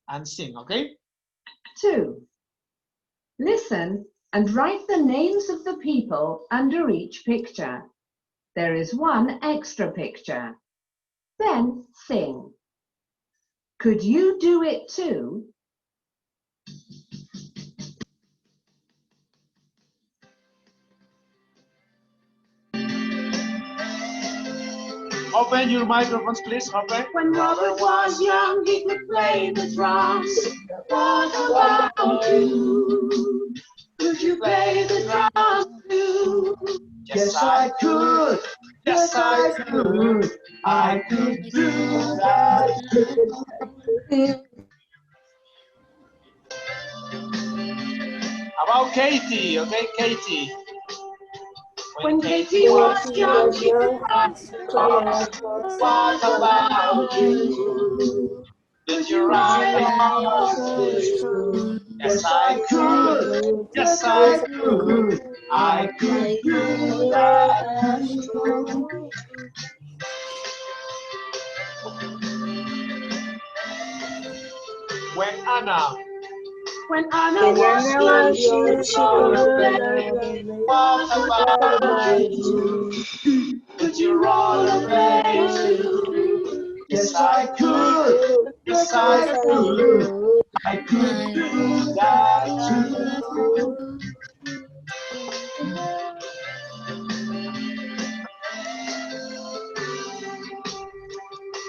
and sing, okay? 2. Listen and write the names of the people under each picture. There is one extra picture. Then sing. Could you do it too? Open your microphones, please. Open. When Robert was young, he could play the drums. What about you? Could you play the drums too? Yes, I could. Yes, I could. I could do that. About Katie, okay, Katie. When Katie was young, she could ride the horse. What about you? Could you ride a horse too? Yes, I could. Yes, I could. I could do that. When Anna was young, she could rollerblade. What about you? Could you rollerblade too? Yes, I could. Yes, I could. I could do that too.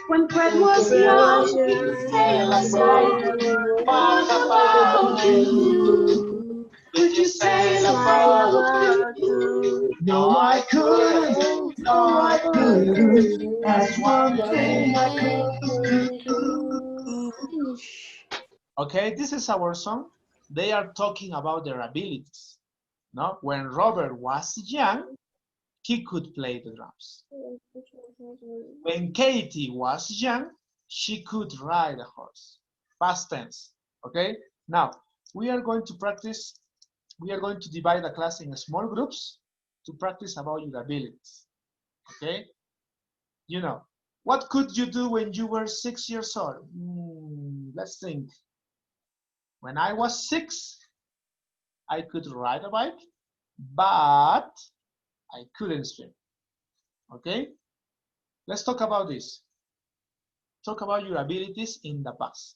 When Fred was young, he could sail a boat. What about you? Could you sail a boat too? No, I couldn't. No, I couldn't. That's one thing I couldn't do. Okay, this is our song. They are talking about their abilities. No, when Robert was young, he could play the drums. When Katie was young, she could ride a horse. Past tense. Okay. Now we are going to practice. We are going to divide the class in small groups to practice about your abilities. Okay. You know, what could you do when you were 6 years old? Let's think. When I was 6, I could ride a bike, but I couldn't swim. Okay? Let's talk about this. Talk about your abilities in the past.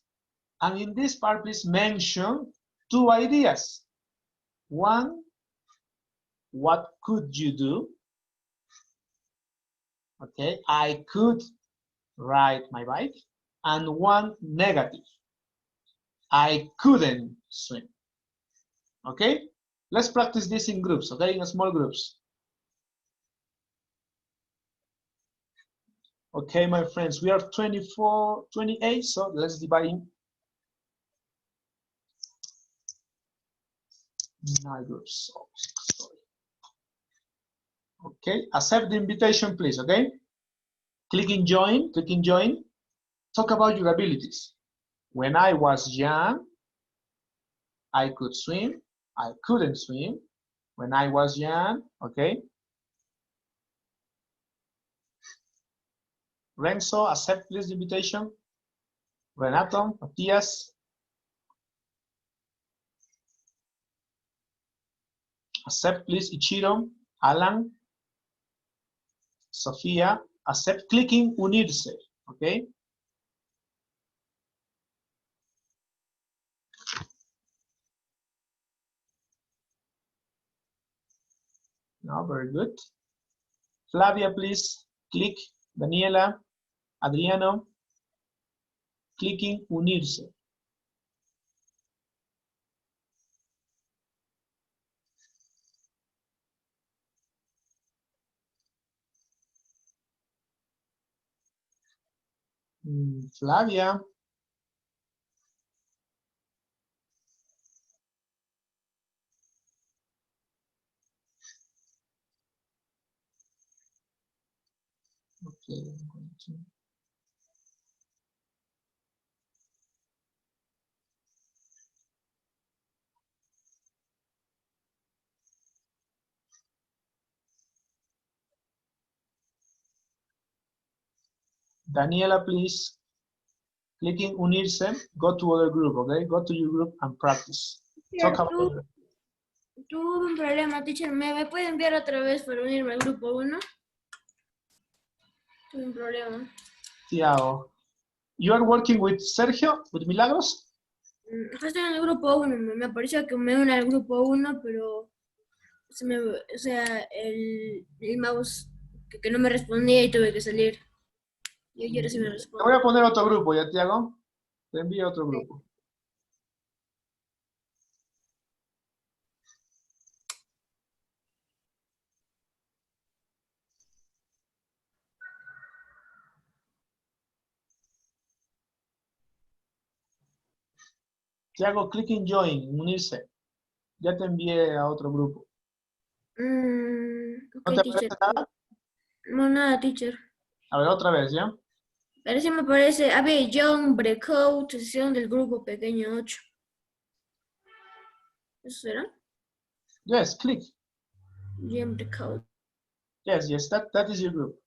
And in this part, please mention 2 ideas. 1, what could you do? Okay, I could ride my bike. And 1 negative, I couldn't swim. Okay? Let's practice this in groups, okay? In small groups. Okay, my friends, we are 24, 28, so let's divide in 9 groups. Oh, sorry. Okay, accept the invitation, please, okay? Click in join, Talk about your abilities. When I was young, I could swim, I couldn't swim. When I was young, okay? Renzo, accept please the invitation. Renato, Matias. Accept please Ichiro, Alan, Sofia. Accept clicking unirse, okay? No, very good. Flavia, please click. Daniela, Adriano, clicking unirse. Flavia. Okay, I'm going to. Daniela, please clicking unirse, go to other group, okay? Go to your group and practice. Talk about it. Tuve un problema, teacher. ¿Me puede enviar otra vez para unirme al grupo 1? Tuve un problema. Tiago. You are working with Sergio, with Milagros? Estoy en el grupo 1. Me pareció que me une al grupo 1, pero o sea, el mouse que no me respondía y tuve que salir. Y ahora sí me responde. Te voy a poner otro grupo, ¿ya, Tiago? Te envío otro grupo. Tiago, click in join, unirse. Ya te envié a otro grupo. Okay, ¿No te teacher. aparece nada? No, nada, teacher. A ver, otra vez, ¿ya? Pero sí me parece, a ver, John Breakout, sesión del grupo pequeño 8. ¿Eso será? Yes, click. John Breakout. Yes, that is your group.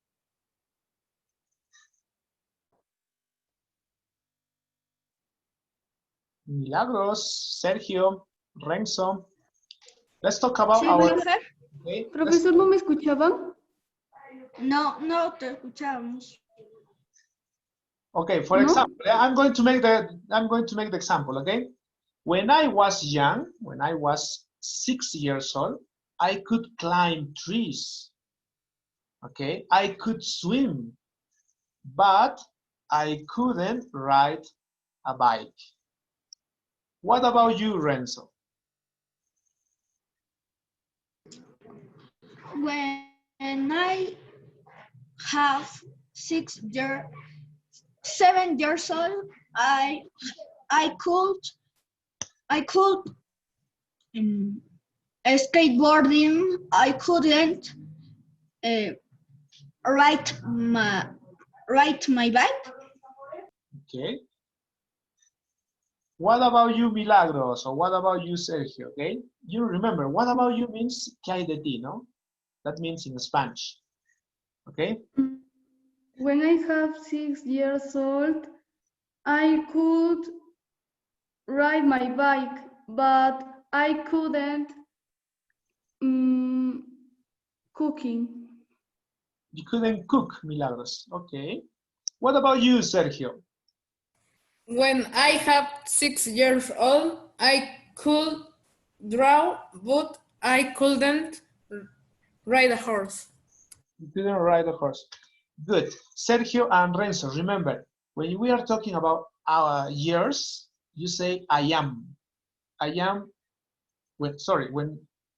Milagros, Sergio, Renzo. Let's talk about Sí, our... profe. Okay, Profesor, ¿no me escuchaban? No te escuchamos. Okay, for example, I'm going to make the example, okay? When I was young, when I was 6 years old, I could climb trees. Okay, I could swim, but I couldn't ride a bike. What about you, Renzo? When I have 7 years old, I could skateboarding. I couldn't ride my bike. Okay. What about you, Milagros? Or what about you, Sergio? Okay. You remember, what about you means ¿qué hay de ti, no? That means in Spanish. Okay. When I have 6 years old, I could ride my bike, but I couldn't cooking. You couldn't cook, Milagros. Okay. What about you, Sergio? When I have 6 years old, I could draw, but I couldn't ride a horse. You couldn't ride a horse. Good. Sergio and Renzo, remember, when we are talking about our years, you say I am. I am, when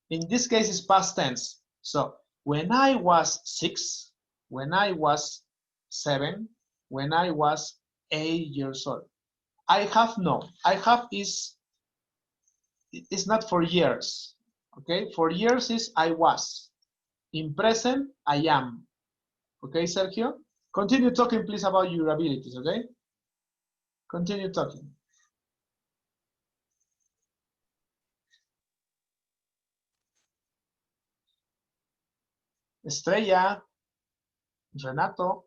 in this case it's past tense. So when I was 6, when I was 7, when I was 8 years old. I have is not for years. Okay, for years is I was. In present, I am. Okay, Sergio? Continue talking, please, about your abilities, okay? Continue talking. Estrella, Renato,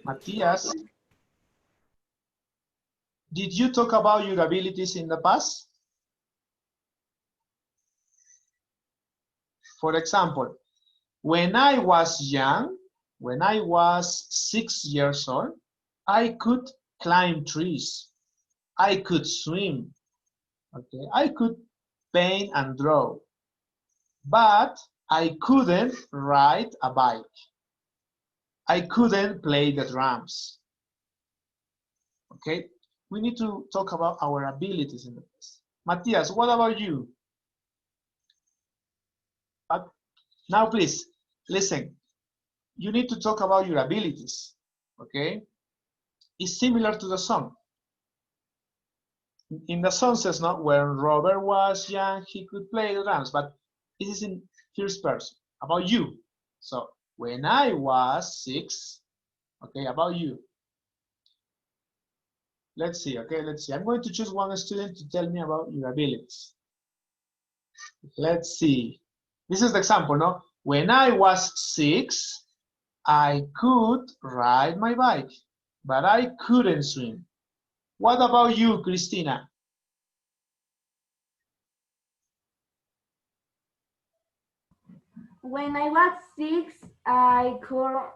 Matías. Did you talk about your abilities in the past? For example, when I was young, when I was 6 years old, I could climb trees. I could swim. Okay, I could paint and draw. But I couldn't ride a bike. I couldn't play the drums. Okay, we need to talk about our abilities in the past. Matthias, what about you? Now, please, listen. You need to talk about your abilities, okay? It's similar to the song. In the song says, no, when Robert was young, he could play the drums, but this is in first person, about you. So, when I was 6, okay, about you. Let's see, okay, let's see. I'm going to choose one student to tell me about your abilities. Let's see. This is the example, no? When I was 6, I could ride my bike, but I couldn't swim. What about you, Christina? When I was 6, I could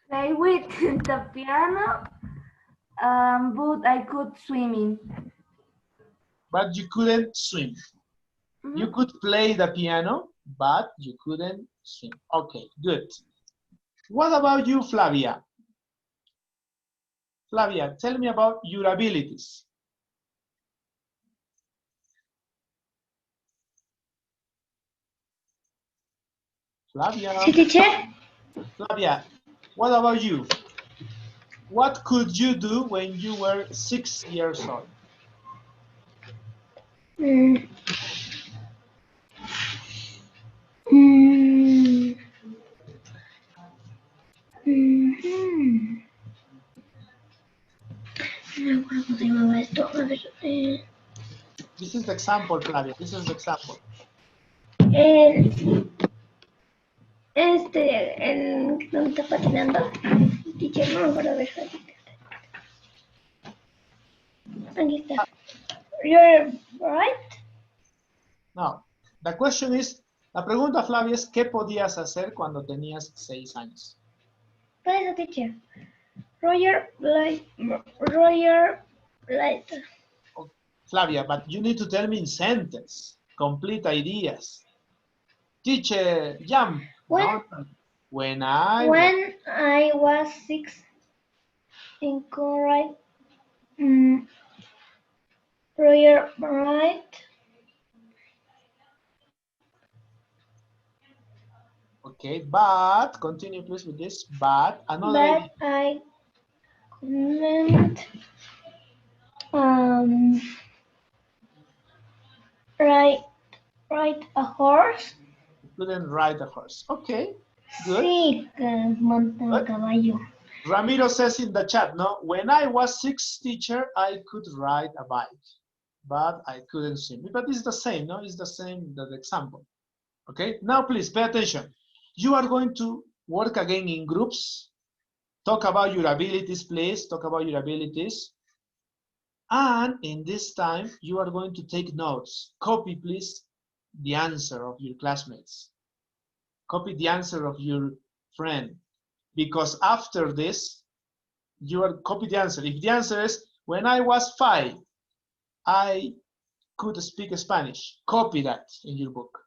play with the piano, but I could swimming. But you couldn't swim. You could play the piano, but you couldn't swim. Okay, good. What about you, Flavia? Flavia, tell me about your abilities. Flavia. Sí, teacher. Flavia, what about you? What could you do when you were 6 years old? Mm. No me acuerdo cómo se llamaba esto. A ver. This is the example, Flavia. This is the example. El que está patinando. Teacher, no me acuerdo. A ver. Aquí está. You're right? No. The question is, la pregunta, Flavia, es ¿qué podías hacer cuando tenías 6 años? Por eso, teacher. Roger Light. Oh, Flavia, but you need to tell me in sentence, complete ideas. Teacher, jump. When I was 6, incorrect. Roger right. Okay, but continue please with this. But another idea. I couldn't ride a horse. You couldn't ride a horse. Okay, good. Sí, montar caballo. Ramiro says in the chat, no, when I was 6, teacher, I could ride a bike, but I couldn't swim. But it's the same, no? It's the same, the example. Okay, now please pay attention. You are going to work again in groups. Talk about your abilities, please. Talk about your abilities. And in this time, you are going to take notes. Copy, please, the answer of your classmates. Copy the answer of your friend. Because after this, you are copy the answer. If the answer is, when I was 5, I could speak Spanish, copy that in your book.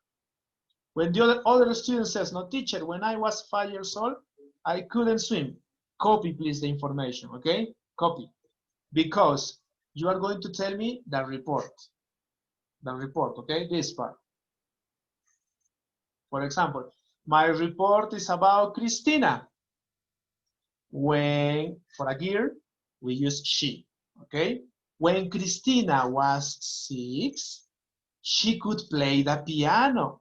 When the other student says, no, teacher, when I was 5 years old, I couldn't swim. Copy, please, the information, okay? Copy. Because you are going to tell me the report. The report, okay? This part. For example, my report is about Christina. When, for a girl, we use she, okay? When Christina was 6, she could play the piano,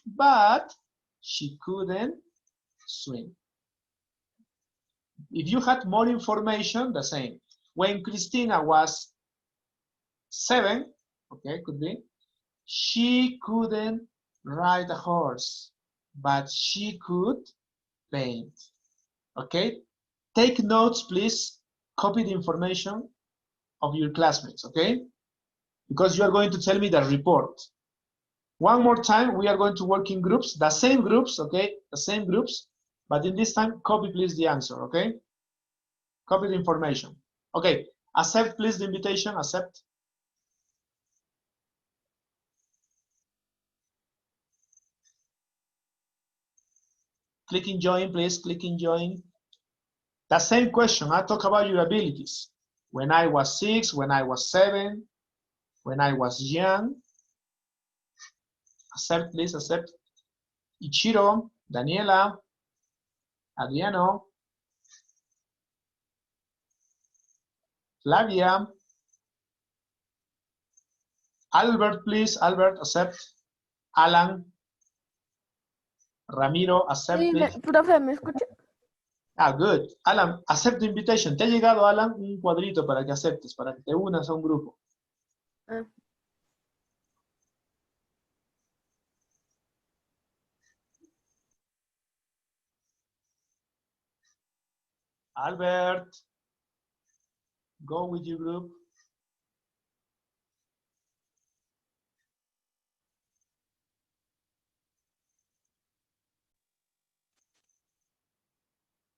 but she couldn't swim. If you had more information, the same. When Christina was 7, okay, could be, she couldn't ride a horse, but she could paint, okay? Take notes, please. Copy the information of your classmates, okay? Because you are going to tell me the report. One more time, we are going to work in groups, the same groups, okay? The same groups, but in this time, copy please the answer, okay? Copy the information. Okay, accept please the invitation, accept. Click in join, please, click in join. The same question, I talk about your abilities. When I was 6, when I was 7, when I was young. Accept, please, accept. Ichiro, Daniela, Adriano, Flavia, Albert, please, Albert, accept. Alan, Ramiro, accept, please. Profe, ¿me escucha? Ah, good. Alan, accept the invitation. Te ha llegado, Alan, un cuadrito para que aceptes, para que te unas a un grupo. Albert, go with your group.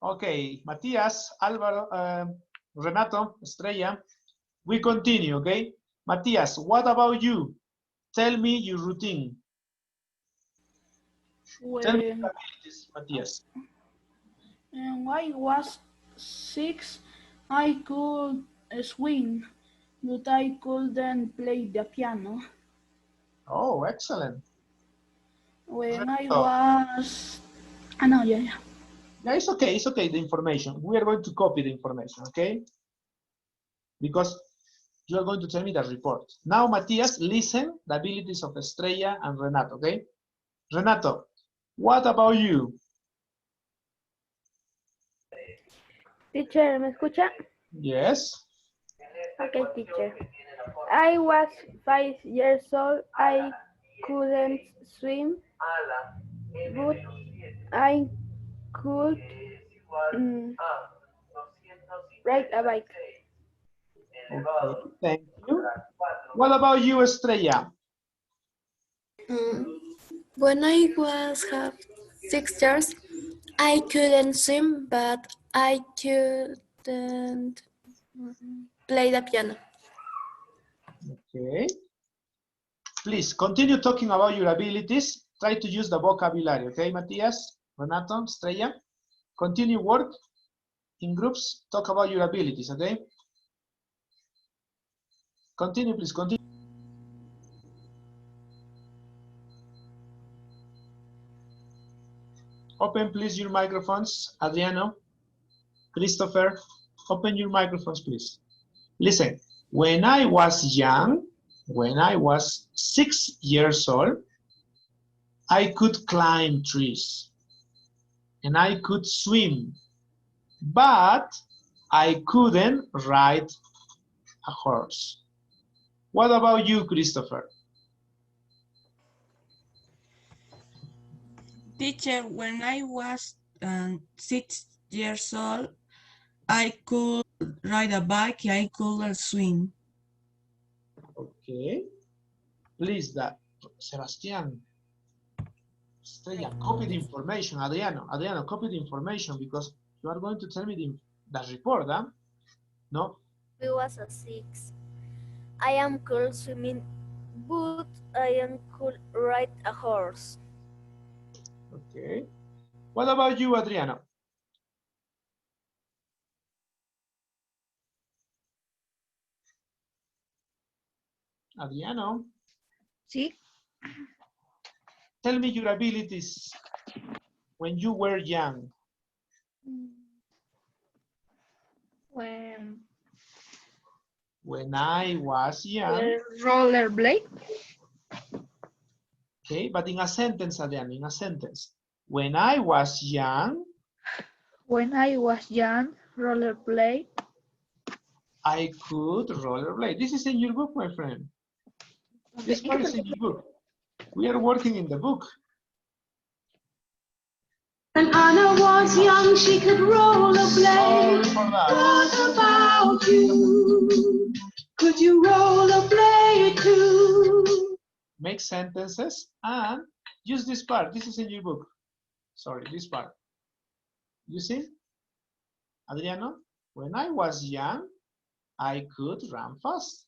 Okay, Matías, Álvaro, Renato, Estrella, we continue, okay? Matías, what about you? Tell me your routine. Tell me your abilities, Matías. When I was 6, I could swim, but I couldn't play the piano. Oh, excellent. When I Oh. was... no, yeah. Yeah, it's okay, the information. We are going to copy the information, okay? Because you are going to tell me the report. Now, Matías, listen the abilities of Estrella and Renato, okay? Renato, what about you? Teacher, ¿me escucha? Yes. Okay, teacher. I was 5 years old. I couldn't swim, but I could ride a bike. Okay, thank you. What about you, Estrella? When I was 6 years, I couldn't swim, but I couldn't play the piano. Okay. Please continue talking about your abilities. Try to use the vocabulary, okay, Matías, Renato, Estrella? Continue work in groups. Talk about your abilities, okay? Continue, please, continue. Open, please, your microphones. Adriano, Christopher, open your microphones, please. Listen, when I was young, when I was 6 years old, I could climb trees and I could swim, but I couldn't ride a horse. What about you, Christopher? Teacher, when I was 6 years old, I could ride a bike, I couldn't swim. Okay. Please, Sebastian, Estrella, copy the information. Adriano, copy the information because you are going to tell me the report, huh? No? I was 6. I am cool swimming, but I am cool ride a horse. Okay. What about you, Adriano? Adriano? Sí. Tell me your abilities when you were young. When I was young. Rollerblade. Okay, but in a sentence, Adriano, in a sentence. When I was young. When I was young, rollerblade. I could rollerblade. This is in your book, my friend. This part is in your book. We are working in the book. When Anna was young, she could rollerblade. What about you? Could you rollerblade too? Make sentences and use this part. This is in your book. Sorry, this part. You see? Adriano, when I was young, I could run fast,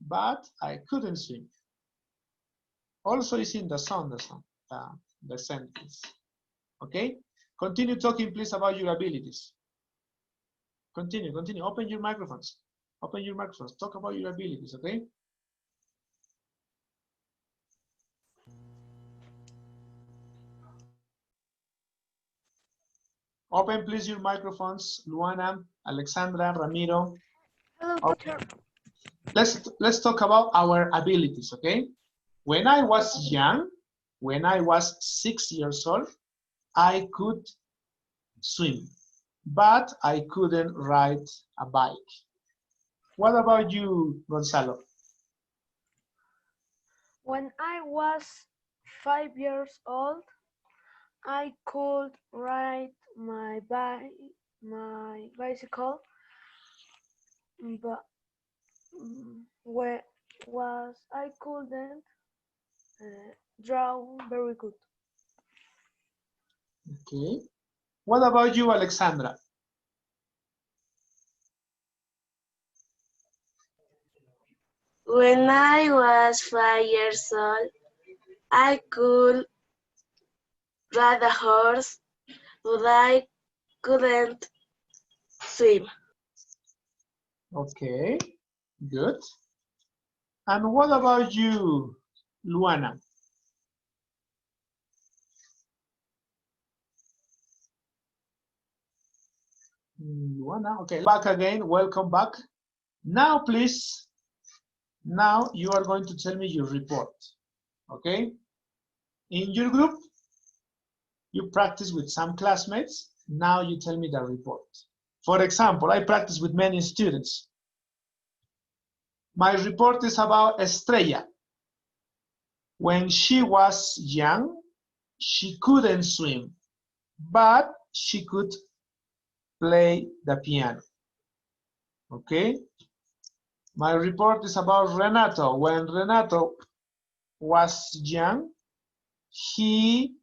but I couldn't swim. Also, it's in the sentence. Okay? Continue talking, please, about your abilities. Continue. Open your microphones. Open your microphones. Talk about your abilities, okay? Open, please, your microphones. Luana, Alexandra, Ramiro. Hello, teacher. Let's talk about our abilities, okay? When I was young, when I was 6 years old, I could swim, but I couldn't ride a bike. What about you, Gonzalo? When I was 5 years old, I could ride my bike, my bicycle, but where was I couldn't draw very good. Okay. What about you, Alexandra? When I was 5 years old, I could ride a horse, but I couldn't swim. Okay, good. And what about you, Luana? Luana, okay, back again, welcome back. Now, please, now you are going to tell me your report, okay? In your group, you practice with some classmates. Now you tell me the report. For example, I practice with many students. My report is about Estrella. When she was young, she couldn't swim, but she could play the piano. Okay? My report is about Renato. When Renato was young, he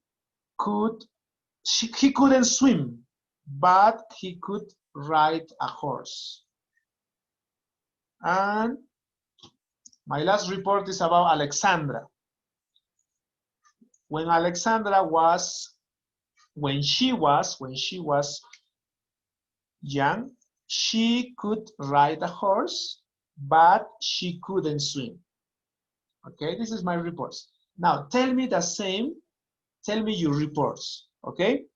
couldn't swim, but he could ride a horse. And my last report is about Alexandra. When she was young, she could ride a horse, but she couldn't swim. Okay, this is my reports. Now tell me the same, tell me your reports, okay?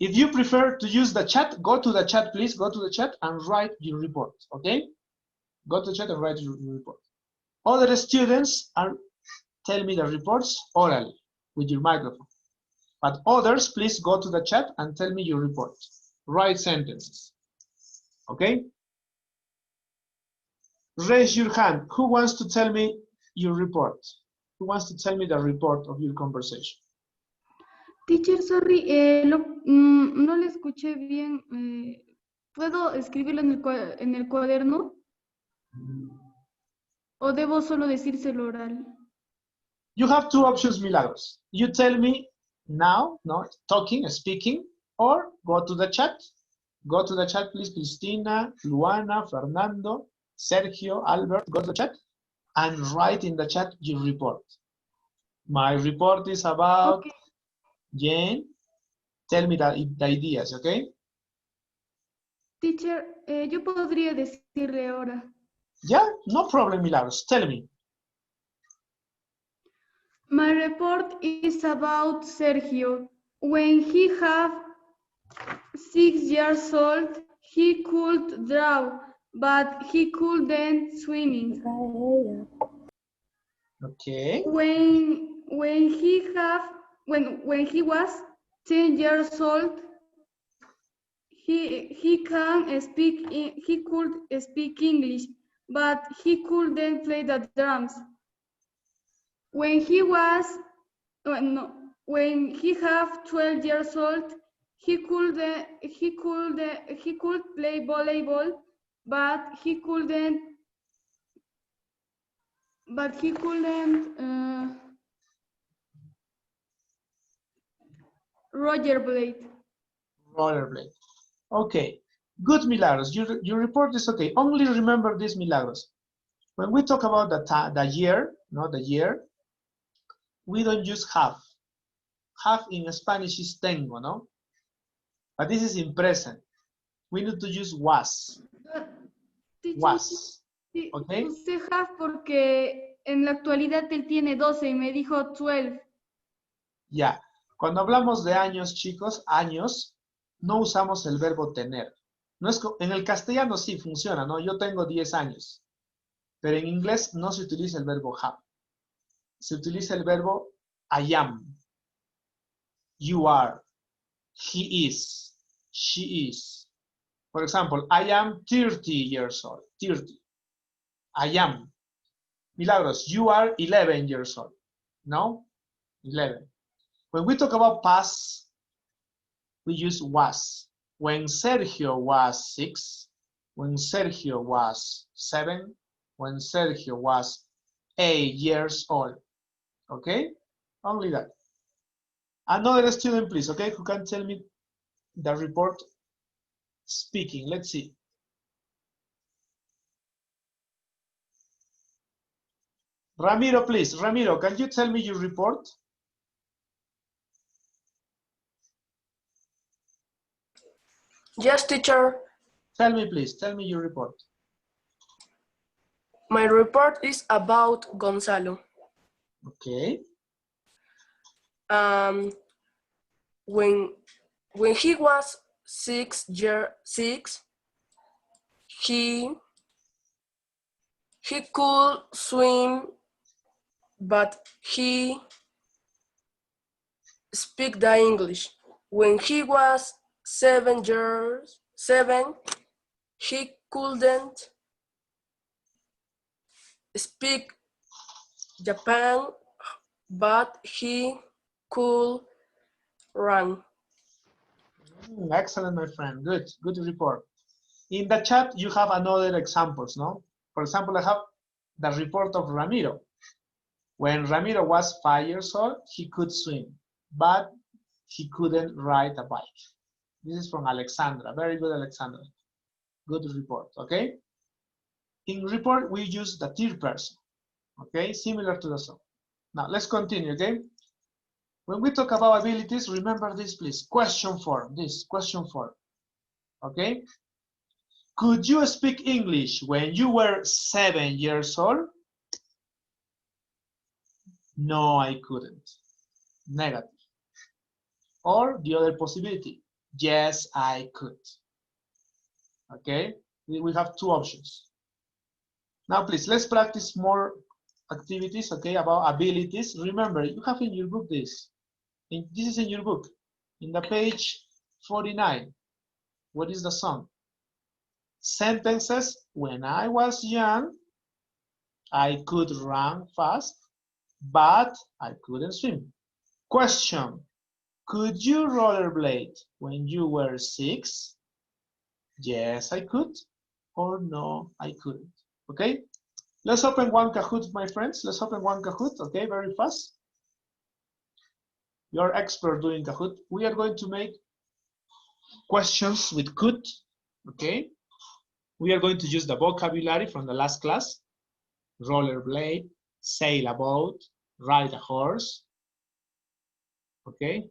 If you prefer to use the chat, go to the chat, please, go to the chat and write your report, okay? Go to the chat and write your report. Other students tell me the reports orally with your microphone. But others, please go to the chat and tell me your report. Write sentences, okay? Raise your hand. Who wants to tell me your report? Who wants to tell me the report of your conversation? Teacher, sorry, no le escuché bien. ¿Puedo escribirlo en el cuaderno? ¿O debo solo decírselo oral? You have two options, Milagros. You tell me now, no, talking, speaking, or go to the chat. Go to the chat, please, Cristina, Luana, Fernando, Sergio, Albert, go to the chat and write in the chat your report. My report is about okay. Jane. Tell me the ideas, okay? Teacher, yo podría decirle ahora. Yeah, no problem, Milagros. Tell me. My report is about Sergio. When he was 6 years old, he could draw, but he couldn't swim. Okay. When he was 10 years old, he could speak English, but he couldn't play the drums. When he was 12 years old, he could play volleyball, but he couldn't rollerblade. Rollerblade. Okay. Good, Milagros. Your report is okay. Only remember this, Milagros. When we talk about the year, the year, we don't use have. Have in Spanish is tengo, no? But this is in present. We need to use was. Was. Okay? Usé have porque en la actualidad él tiene 12 y me dijo 12. Ya. Cuando hablamos de años, chicos, años, no usamos el verbo tener. No es, en el castellano sí funciona, ¿no? Yo tengo 10 años. Pero en inglés no se utiliza el verbo have. Se utiliza el verbo I am, you are, he is, she is. For example, I am 30 years old, 30. I am. Milagros, you are 11 years old. No? 11. When we talk about past, we use was. When Sergio was 6, when Sergio was 7, when Sergio was 8 years old. Okay? Only that. Another student, please, okay, who can tell me the report speaking. Let's see. Ramiro, please. Ramiro, can you tell me your report? Yes, teacher. Tell me, please. Tell me your report. My report is about Gonzalo. Okay. When he was 6, he could swim, but he speak the English. When he was 7, he couldn't speak Japan, but he could run. Excellent, my friend. Good, good report. In the chat, you have another examples, no? For example, I have the report of Ramiro. When Ramiro was 5 years old, he could swim, but he couldn't ride a bike. This is from Alexandra. Very good, Alexandra. Good report, okay? In report, we use the third person, okay? Similar to the song. Now, let's continue, okay? When we talk about abilities, remember this, please. Question form, this, question form, okay? Could you speak English when you were 7 years old? No, I couldn't. Negative. Or the other possibility, yes, I could. Okay, we have two options. Now, please, let's practice more activities, okay, about abilities. Remember, you have in your book this. This is in your book. In the page 49, what is the song? Sentences, when I was young, I could run fast, but I couldn't swim. Question, could you rollerblade when you were 6? Yes, I could. Or no, I couldn't. Okay? Let's open one Kahoot, my friends. Let's open one Kahoot, okay, very fast. You're expert doing Kahoot. We are going to make questions with could, okay? We are going to use the vocabulary from the last class. Rollerblade, sail a boat, ride a horse, okay?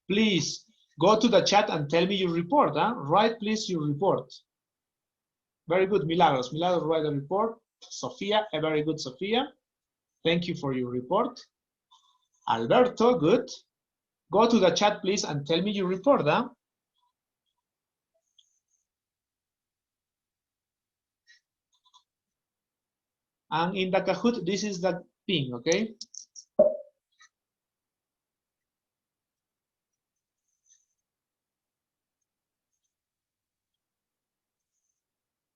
Please go to the chat and tell me your report. Huh? Write, please, your report. Very good, Milagros. Milagros, write a report. Sofia, a very good, Sofia. Thank you for your report. Alberto, good. Go to the chat, please, and tell me your report. Huh? And in the Kahoot, this is the thing, okay?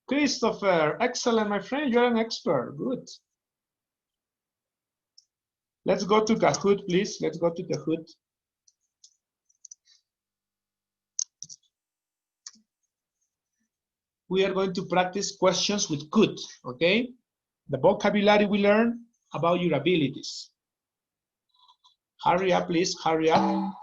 Christopher, excellent, my friend. You're an expert. Good. Let's go to Kahoot, please. Let's go to Kahoot. We are going to practice questions with could, okay? The vocabulary we learn about your abilities. Hurry up, please. Hurry up.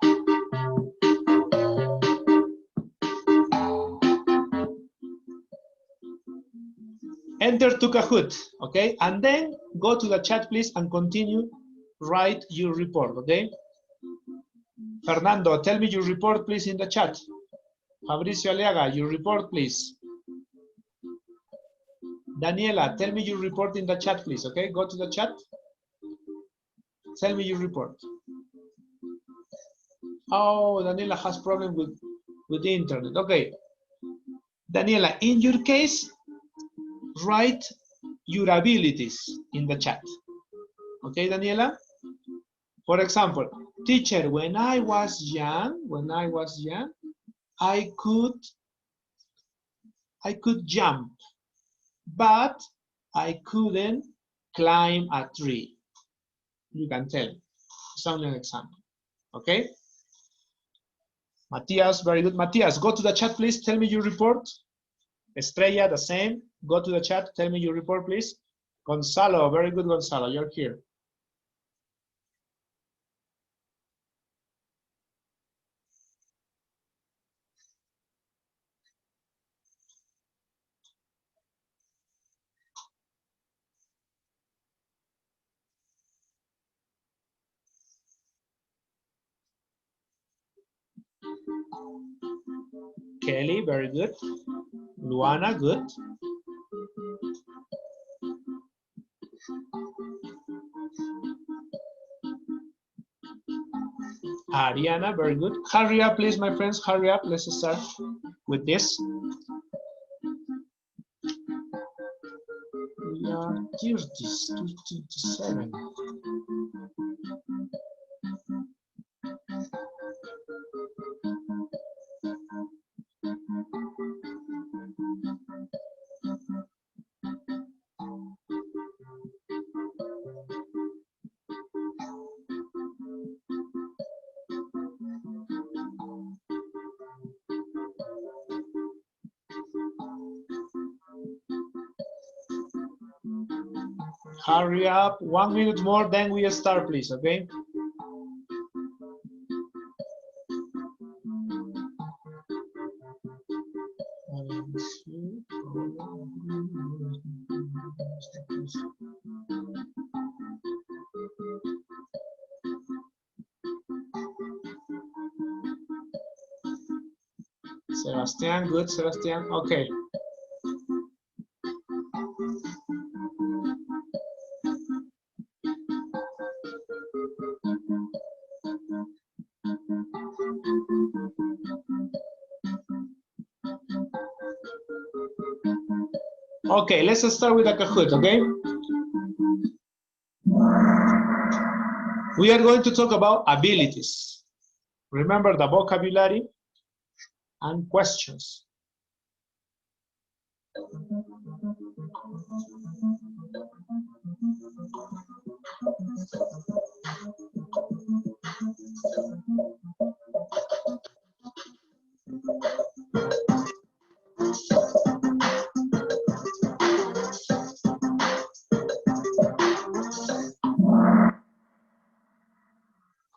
Enter to Kahoot, okay? And then go to the chat, please, and continue. Write your report, okay? Fernando, tell me your report, please, in the chat. Fabricio Aliaga, your report, please. Daniela, tell me your report in the chat, please, okay? Go to the chat. Tell me your report. Oh, Daniela has problem with the internet. Okay. Daniela, in your case, write your abilities in the chat. Okay, Daniela? For example, teacher, when I was young, I could jump, but I couldn't climb a tree. You can tell. It's only an example. Okay? Matthias, very good. Matthias, go to the chat, please. Tell me your report. Estrella, the same. Go to the chat. Tell me your report, please. Gonzalo, very good, Gonzalo. You're here. Kelly, very good. Luana, good. Ariana, very good. Hurry up, please, my friends. Hurry up. Let's start with this. We are 37. Hurry up, 1 minute more, then we start, please, okay? Sebastian, good, Sebastian, okay. Okay, let's start with a Kahoot, okay? We are going to talk about abilities. Remember the vocabulary and questions.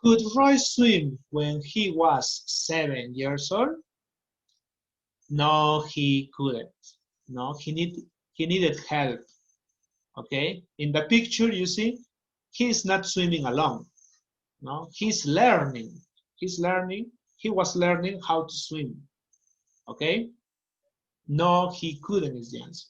Could Roy swim when he was 7 years old? No, he couldn't. No, he needed help. Okay, in the picture you see, he's not swimming alone. No, he's learning. He's learning. He was learning how to swim. Okay. No, he couldn't is the answer.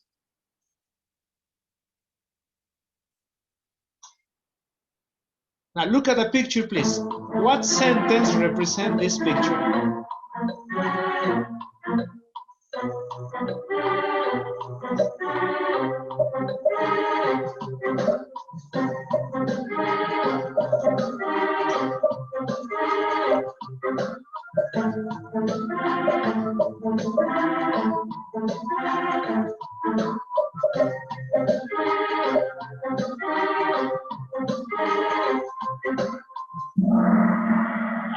Now look at the picture, please. What sentence represents this picture?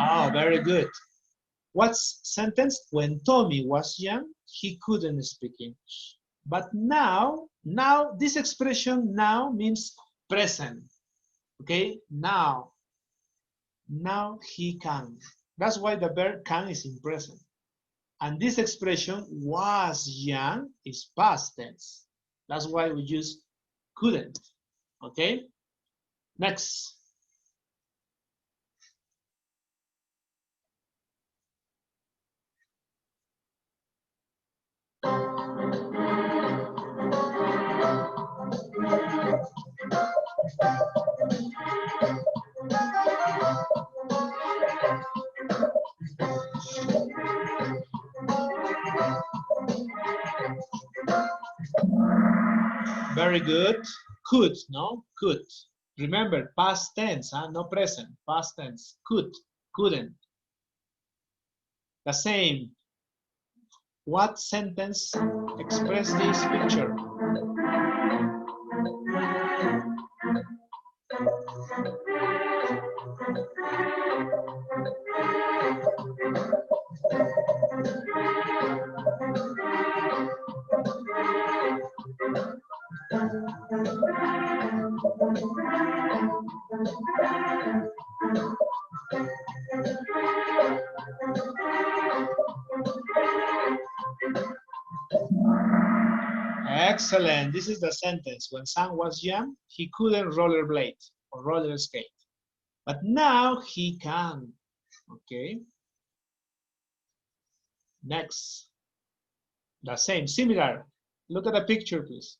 Oh, very good. What's sentence? When Tommy was young, he couldn't speak English. But now this expression now means present. Okay, now he can. That's why the verb can is in present. And this expression was young is past tense. That's why we use couldn't. Okay, next. Very good. Could, no? Could. Remember, past tense, no present. Past tense. Could, couldn't. The same. What sentence expresses this picture? Excellent. This is the sentence. When Sam was young, he couldn't rollerblade or roller skate. But now he can. Okay. Next. The same, similar. Look at the picture, please.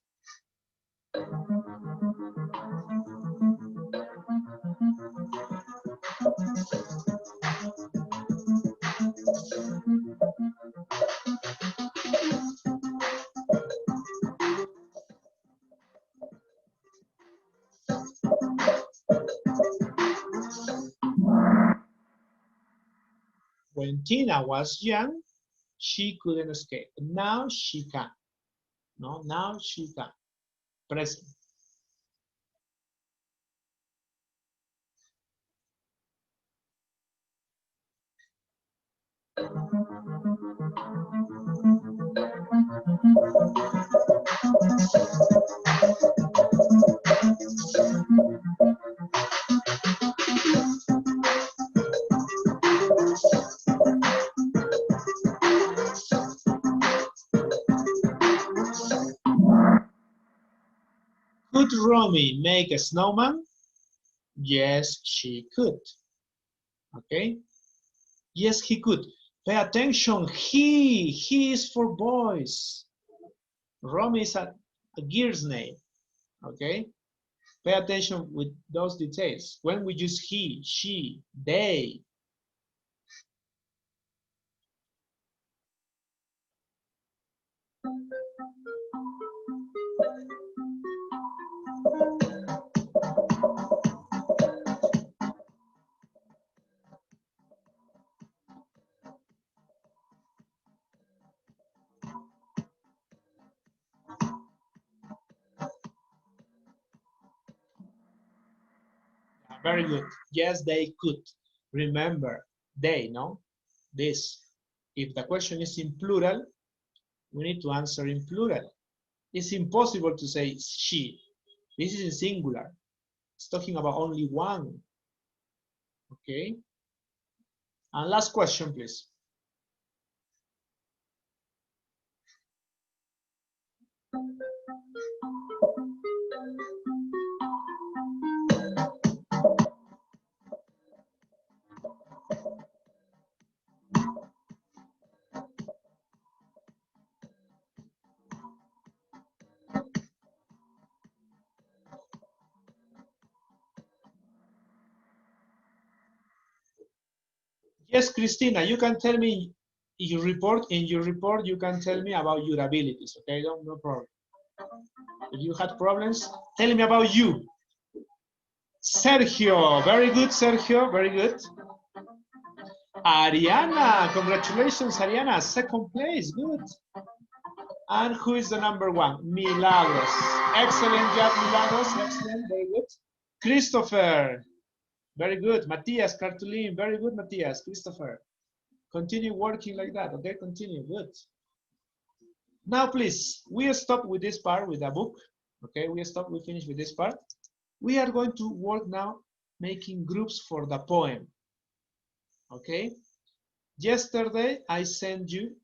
When Tina was young, she couldn't skate. Now she can. No, now she can. Present. Could Romy make a snowman? Yes, she could. Okay. Yes, he could. Pay attention. He is for boys. Romy is a girl's name. Okay. Pay attention with those details. When we use he, she, they. Very good. Yes, they could. Remember, they, no? This. If the question is in plural, we need to answer in plural. It's impossible to say she. This is in singular. It's talking about only one. Okay? And last question, please. Yes, Christina, you can tell me your report. In your report, you can tell me about your abilities, okay? No problem. If you had problems, tell me about you. Sergio, very good, Sergio, very good. Ariana, congratulations, Ariana, second place, good. And who is the number one? Milagros. Excellent job, Milagros, excellent, very good. Christopher, very good. Matthias, Cartulin, very good, Matthias. Christopher, continue working like that, okay? Continue, good. Now, please, we stop with this part, with the book, okay? We finish with this part. We are going to work now making groups for the poem, okay? Yesterday, I sent you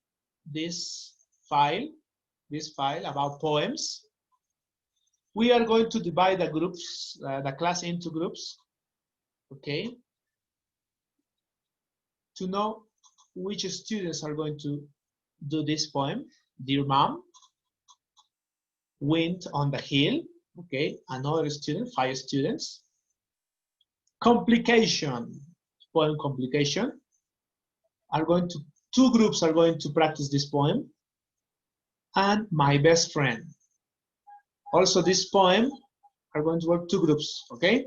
this file about poems. We are going to divide the groups, the class into groups, okay? To know which students are going to do this poem. Dear Mom, Wind on the Hill, okay? Another student, 5 students. Complication, poem Complication. Two groups are going to practice this poem. And My Best Friend. Also, this poem are going to work 2 groups, okay?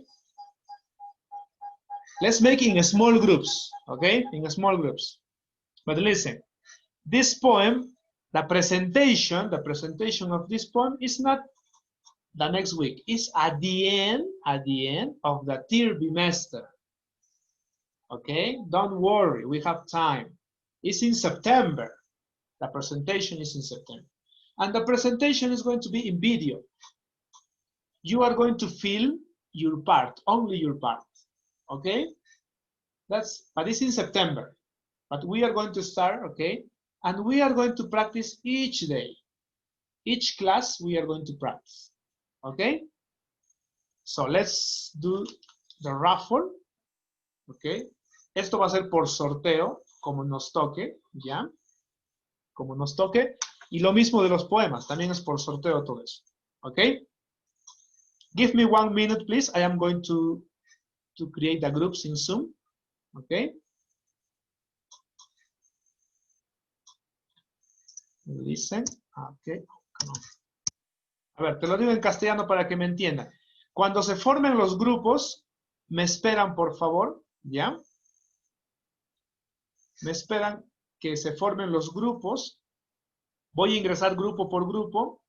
Let's make it in small groups, okay? In small groups. But listen, this poem, the presentation of this poem is not the next week. It's at the end of the third bimester. Okay, don't worry, we have time. It's in September. The presentation is in September. And the presentation is going to be in video. You are going to film your part, only your part. Okay? But it's in September. But we are going to start, okay? And we are going to practice each day. Each class we are going to practice. Okay? So let's do the raffle. Okay? Esto va a ser por sorteo, como nos toque, ¿ya? Como nos toque. Y lo mismo de los poemas, también es por sorteo todo eso. Okay? Give me 1 minute, please. I am going to create the groups in Zoom. Okay? Listen. Okay. Come on. A ver, te lo digo en castellano para que me entiendan. Cuando se formen los grupos, me esperan, por favor, ¿ya? Me esperan que se formen los grupos. Voy a ingresar grupo por grupo.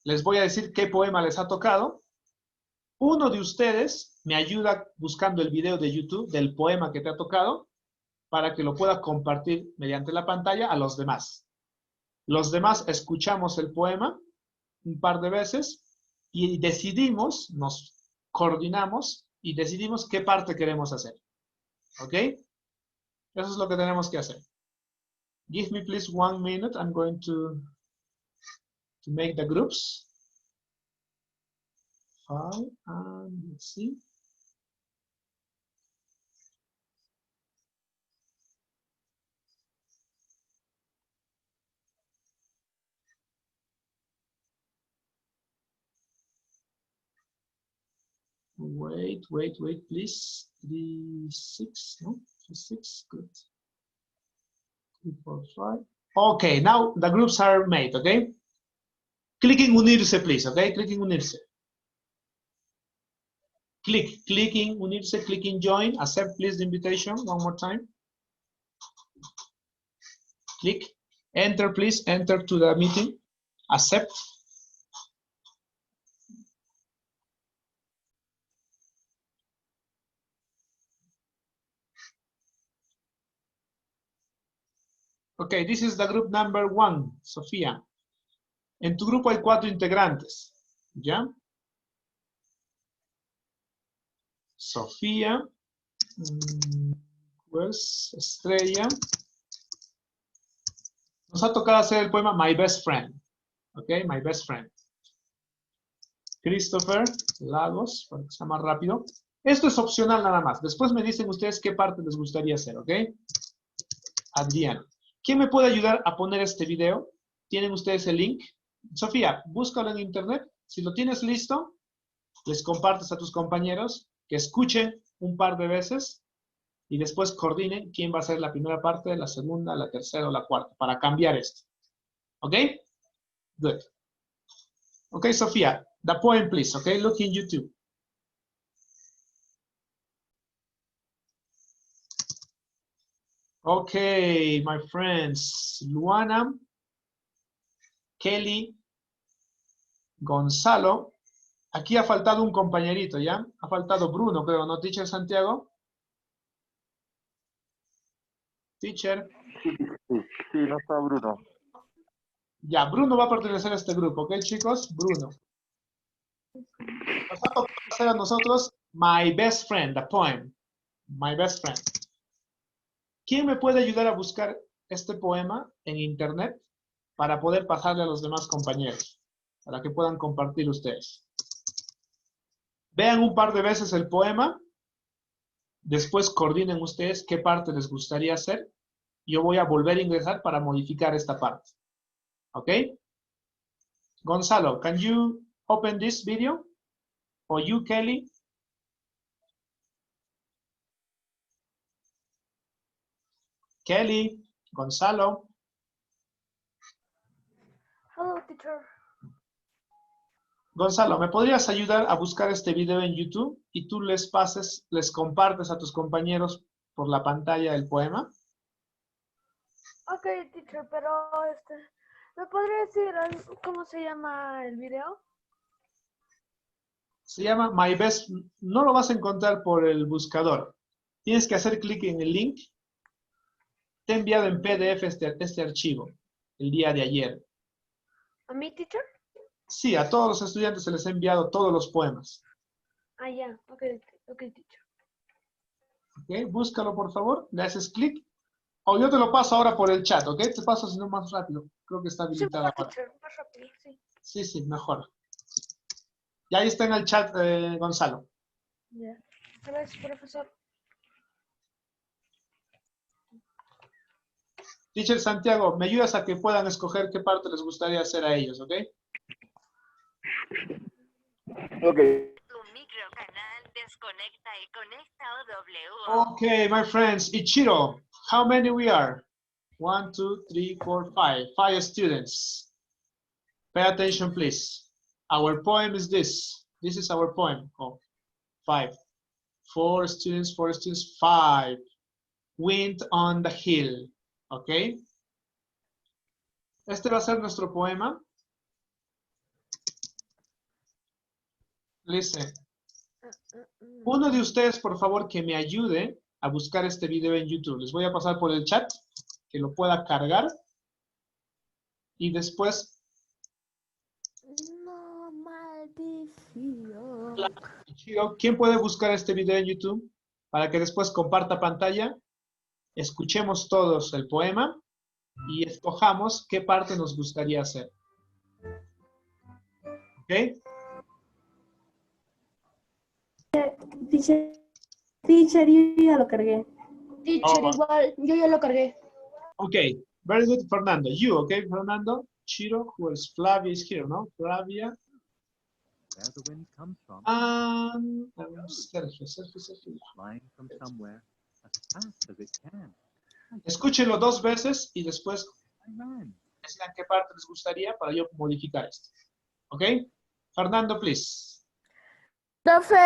Les voy a decir qué poema les ha tocado. Uno de ustedes me ayuda buscando el video de YouTube del poema que te ha tocado para que lo pueda compartir mediante la pantalla a los demás. Los demás escuchamos el poema un par de veces y decidimos, nos coordinamos y decidimos qué parte queremos hacer. ¿Ok? Eso es lo que tenemos que hacer. Give me please 1 minute. I'm going to make the groups. 5 and let's see. Wait, please. 3, 6, no? 3, 6, good. 3, 4, 5. Okay, now the groups are made, okay? Click in unirse, please, okay? Click in unirse. Click in unirse, click in join. Accept, please, the invitation one more time. Click. Enter, please. Enter to the meeting. Accept. Okay, this is the group number 1, Sofía. En tu grupo hay 4 integrantes, ¿ya? Sofía, pues Estrella. Nos ha tocado hacer el poema My Best Friend, ¿ok? My Best Friend. Christopher Lagos, para que sea más rápido. Esto es opcional nada más. Después me dicen ustedes qué parte les gustaría hacer, ¿ok? Adrián. ¿Quién me puede ayudar a poner este video? ¿Tienen ustedes el link? Sofía, búscalo en internet. Si lo tienes listo, les compartes a tus compañeros que escuchen un par de veces y después coordinen quién va a ser la primera parte, la segunda, la tercera o la cuarta para cambiar esto. ¿Ok? Good. Ok, Sofía, the poem, please. Ok, look in YouTube. Okay, my friends, Luana, Kelly, Gonzalo. Aquí ha faltado un compañerito, ¿ya? Ha faltado Bruno, creo, ¿no, teacher Santiago? Teacher. Sí, no está Bruno. Ya, Bruno va a pertenecer a este grupo, ¿ok, chicos? Bruno. Nos va a hacer a nosotros My Best Friend, the poem. My Best Friend. ¿Quién me puede ayudar a buscar este poema en internet para poder pasarle a los demás compañeros? Para que puedan compartir ustedes. Vean un par de veces el poema. Después coordinen ustedes qué parte les gustaría hacer. Yo voy a volver a ingresar para modificar esta parte. ¿Ok? Gonzalo, can you open this video? Or you, Kelly? Kelly, Gonzalo. Hello, teacher. Gonzalo, ¿me podrías ayudar a buscar este video en YouTube y tú les compartes a tus compañeros por la pantalla el poema? Ok, teacher, pero ¿me podría decir cómo se llama el video? Se llama My Best, no lo vas a encontrar por el buscador. Tienes que hacer clic en el link. Te he enviado en PDF este archivo el día de ayer. ¿A mí, teacher? Sí, a todos los estudiantes se les ha enviado todos los poemas. Ah, ya. Ok, teacher. Ok, búscalo por favor, le haces clic. O yo te lo paso ahora por el chat, ¿ok? Te paso sino más rápido. Creo que está Sí, habilitado mejor, ahora. teacher. Más rápido, sí. Sí, mejor. Y ahí está en el chat, Gonzalo. Ya. Gracias, profesor. Teacher Santiago, ¿me ayudas a que puedan escoger qué parte les gustaría hacer a ellos, ok? Ok. Tu microcanal desconecta y conecta OWO. Okay, my friends. Ichiro, how many we are? 1, 2, 3, 4, 5. 5 students. Pay attention, please. Our poem is this. This is our poem. Oh, 5. 4 students, 4 students, 5. Wind on the hill. Okay. Este va a ser nuestro poema. Listen. Uno de ustedes, por favor, que me ayude a buscar este video en YouTube. Les voy a pasar por el chat, que lo pueda cargar. Y después... No, maldición. ¿Quién puede buscar este video en YouTube? Para que después comparta pantalla, escuchemos todos el poema y escojamos qué parte nos gustaría hacer. ¿Ok? Teacher, yo ya lo cargué. Teacher, igual, yo ya lo cargué. Ok, very good, Fernando. You, okay, Fernando? Chiro, who is Flavia is here, no? Flavia. Where the wind comes from. Sergio. Flying from somewhere as fast as it can. Escúchenlo 2 veces y después I ran. decían qué parte les gustaría para yo modificar esto. ¿Ok? Fernando, please. Profe,